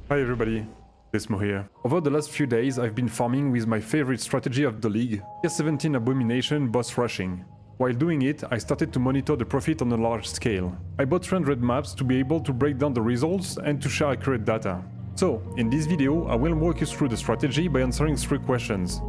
Hi everybody, Desmo here. Over the last few days I've been farming with my favorite strategy of the league, tier 17 abomination boss rushing. While doing it, I started to monitor the profit on a large scale. I bought 300 maps to be able to break down the results and to share accurate data. So, in this video I will walk you through the strategy by answering 3 questions.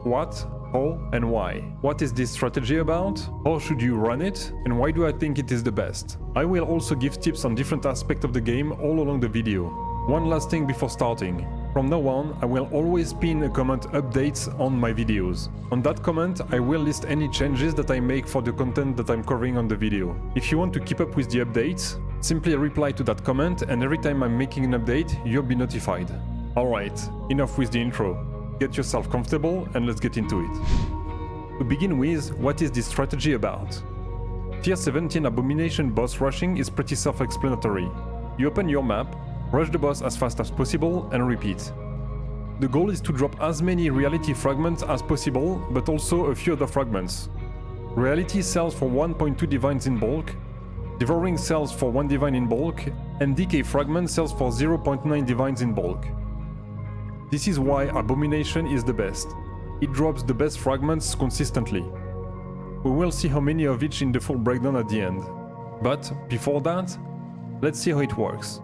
What, how, and why? What is this strategy about? How should you run it? And why do I think it is the best? I will also give tips on different aspects of the game all along the video. One last thing before starting. From now on, I will always pin a comment updates on my videos. On that comment, I will list any changes that I make for the content that I'm covering on the video. If you want to keep up with the updates, simply reply to that comment and every time I'm making an update, you'll be notified. Alright, enough with the intro. Get yourself comfortable and let's get into it. To begin with, what is this strategy about? Tier 17 abomination boss rushing is pretty self-explanatory. You open your map, rush the boss as fast as possible and repeat. The goal is to drop as many reality fragments as possible, but also a few other fragments. Reality sells for 1.2 divines in bulk, devouring sells for 1 divine in bulk, and decay fragment sells for 0.9 divines in bulk. This is why abomination is the best. It drops the best fragments consistently. We will see how many of each in the full breakdown at the end. But before that, let's see how it works.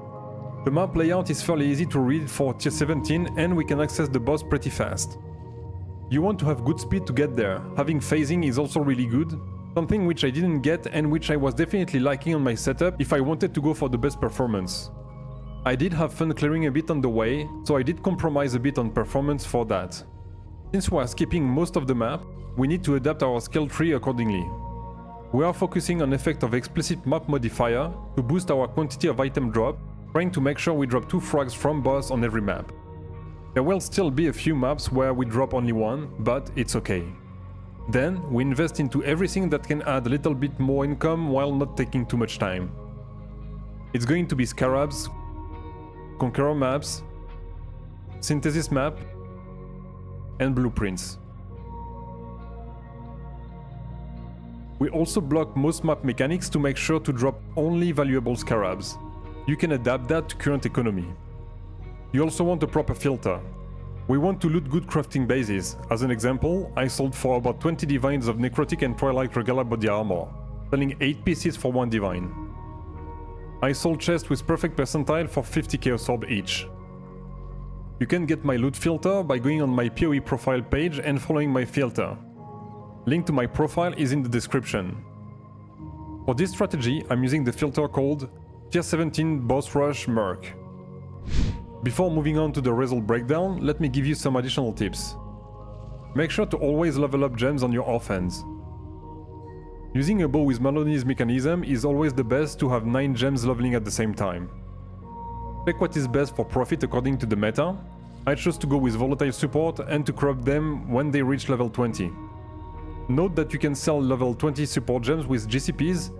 The map layout is fairly easy to read for tier 17 and we can access the boss pretty fast. You want to have good speed to get there, having phasing is also really good, something which I didn't get and which I was definitely lacking on my setup if I wanted to go for the best performance. I did have fun clearing a bit on the way, so I did compromise a bit on performance for that. Since we are skipping most of the map, we need to adapt our skill tree accordingly. We are focusing on effect of explicit map modifier to boost our quantity of item drop, trying to make sure we drop 2 frags from boss on every map. There will still be a few maps where we drop only 1, but it's okay. Then we invest into everything that can add a little bit more income while not taking too much time. It's going to be scarabs, conqueror maps, synthesis map, and blueprints. We also block most map mechanics to make sure to drop only valuable scarabs. You can adapt that to current economy. You also want a proper filter. We want to loot good crafting bases. As an example, I sold for about 20 divines of necrotic and twilight regala body armor, selling 8 pieces for 1 divine. I sold chests with perfect percentile for 50 chaos orb each. You can get my loot filter by going on my PoE profile page and following my filter. Link to my profile is in the description. For this strategy, I'm using the filter called Tier 17 Boss Rush Merc. Before moving on to the result breakdown, let me give you some additional tips. Make sure to always level up gems on your offense. Using a bow with Maloney's mechanism is always the best to have 9 gems leveling at the same time. Check what is best for profit according to the meta. I chose to go with volatile support and to crop them when they reach level 20. Note that you can sell level 20 support gems with GCPs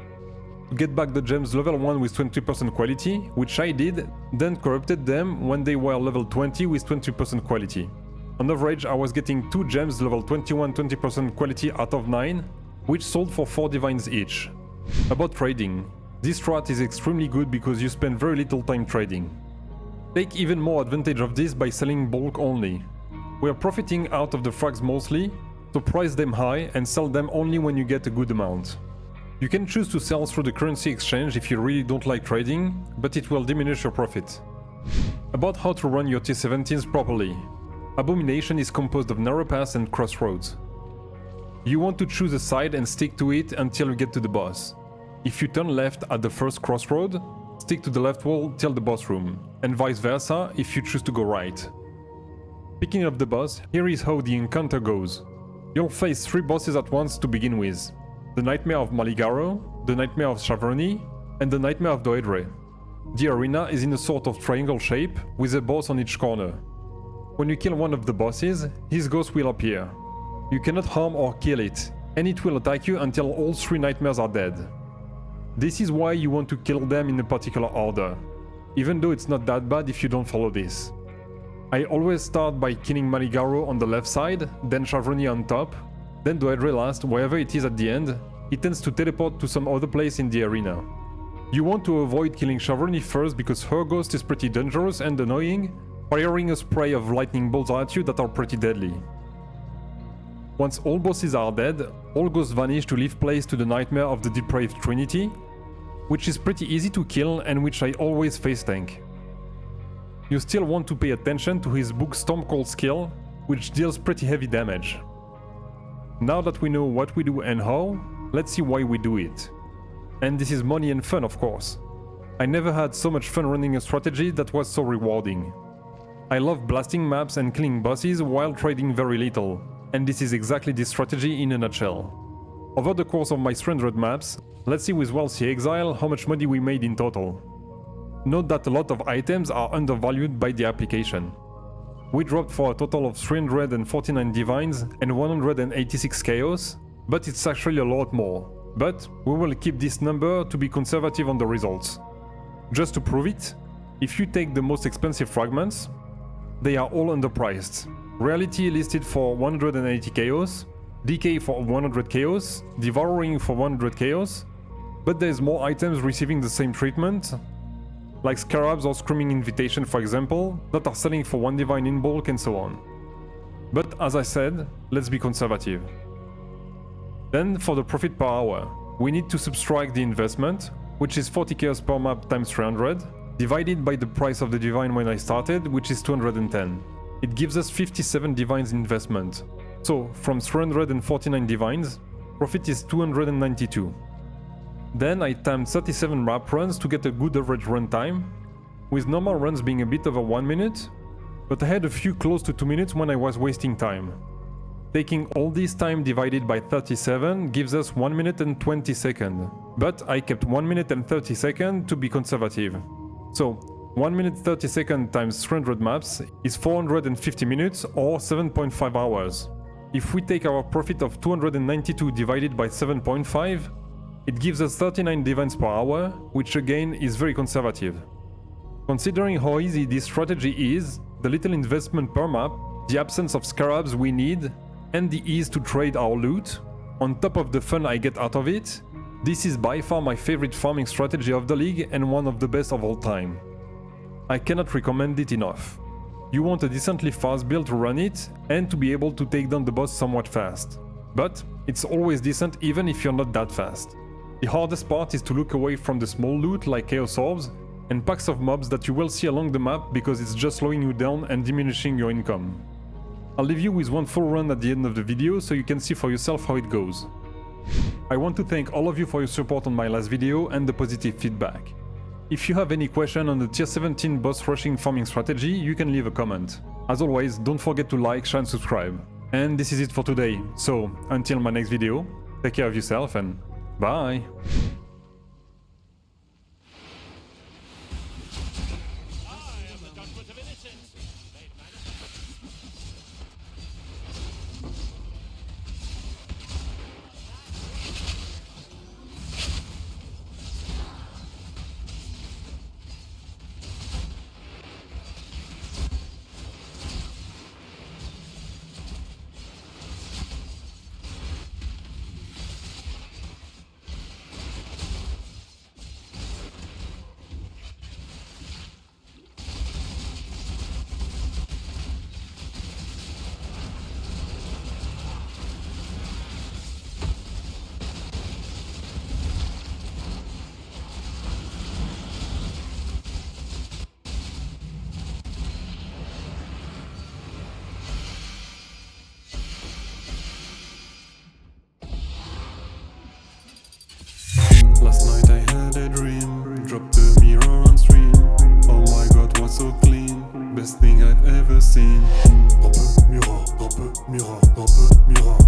to get back the gems level 1 with 20% quality, which I did, then corrupted them when they were level 20 with 20% quality. On average, I was getting 2 gems level 21 20% quality out of 9, which sold for 4 divines each. About trading, this strat is extremely good because you spend very little time trading. Take even more advantage of this by selling bulk only. We are profiting out of the frags mostly, so price them high and sell them only when you get a good amount. You can choose to sell through the currency exchange if you really don't like trading, but it will diminish your profit. About how to run your tier 17s properly. Abomination is composed of narrow paths and crossroads. You want to choose a side and stick to it until you get to the boss. If you turn left at the first crossroad, stick to the left wall till the boss room, and vice versa if you choose to go right. Picking up the boss, here is how the encounter goes. You'll face 3 bosses at once to begin with. The Nightmare of Maligaro, the Nightmare of Chavroni, and the Nightmare of Doedre. The arena is in a sort of triangle shape, with a boss on each corner. When you kill one of the bosses, his ghost will appear. You cannot harm or kill it, and it will attack you until all 3 nightmares are dead. This is why you want to kill them in a particular order, even though it's not that bad if you don't follow this. I always start by killing Maligaro on the left side, then Chavroni on top, then Doedre last, wherever it is at the end. It tends to teleport to some other place in the arena. You want to avoid killing Chevrony first because her ghost is pretty dangerous and annoying, firing a spray of lightning bolts at you that are pretty deadly. Once all bosses are dead, all ghosts vanish to leave place to the nightmare of the Depraved Trinity, which is pretty easy to kill and which I always face tank. You still want to pay attention to his book Storm Cold skill, which deals pretty heavy damage. Now that we know what we do and how, let's see why we do it. And this is money and fun, of course. I never had so much fun running a strategy that was so rewarding. I love blasting maps and killing bosses while trading very little, and this is exactly this strategy in a nutshell. Over the course of my 300 maps, let's see with Wealthy Exile how much money we made in total. Note that a lot of items are undervalued by the application. We dropped for a total of 349 Divines and 186 Chaos, but it's actually a lot more. But we will keep this number to be conservative on the results. Just to prove it, if you take the most expensive fragments, they are all underpriced. Reality listed for 180 Chaos, Decay for 100 Chaos, Devouring for 100 Chaos, but there's more items receiving the same treatment, like Scarabs or Screaming Invitation for example, that are selling for 1 Divine in bulk and so on. But as I said, let's be conservative. Then for the profit per hour, we need to subtract the investment, which is 40 chaos per map times 300, divided by the price of the Divine when I started, which is 210. It gives us 57 Divines investment. So from 349 Divines, profit is 292. Then I timed 37 map runs to get a good average run time, with normal runs being a bit over 1 minute, but I had a few close to 2 minutes when I was wasting time. Taking all this time divided by 37 gives us 1 minute and 20 seconds, but I kept 1 minute and 30 seconds to be conservative. So 1 minute 30 seconds times 300 maps is 450 minutes or 7.5 hours. If we take our profit of 292 divided by 7.5, it gives us 39 divines per hour, which again is very conservative. Considering how easy this strategy is, the little investment per map, the absence of scarabs we need, and the ease to trade our loot, on top of the fun I get out of it, this is by far my favorite farming strategy of the league and one of the best of all time. I cannot recommend it enough. You want a decently fast build to run it, and to be able to take down the boss somewhat fast. But it's always decent even if you're not that fast. The hardest part is to look away from the small loot like Chaos Orbs and packs of mobs that you will see along the map because it's just slowing you down and diminishing your income. I'll leave you with one full run at the end of the video so you can see for yourself how it goes. I want to thank all of you for your support on my last video and the positive feedback. If you have any question on the tier 17 boss rushing farming strategy, you can leave a comment. As always, don't forget to like, share and subscribe. And this is it for today, so until my next video, take care of yourself and bye! Last night I had a dream, dropped the mirror on stream. Oh my god, what's so clean, best thing I've ever seen. Un peu mirror, un peu mirror, un peu mirror.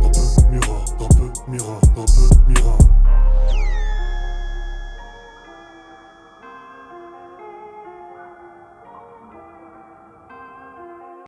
Un peu mirror, un peu mirror, un peu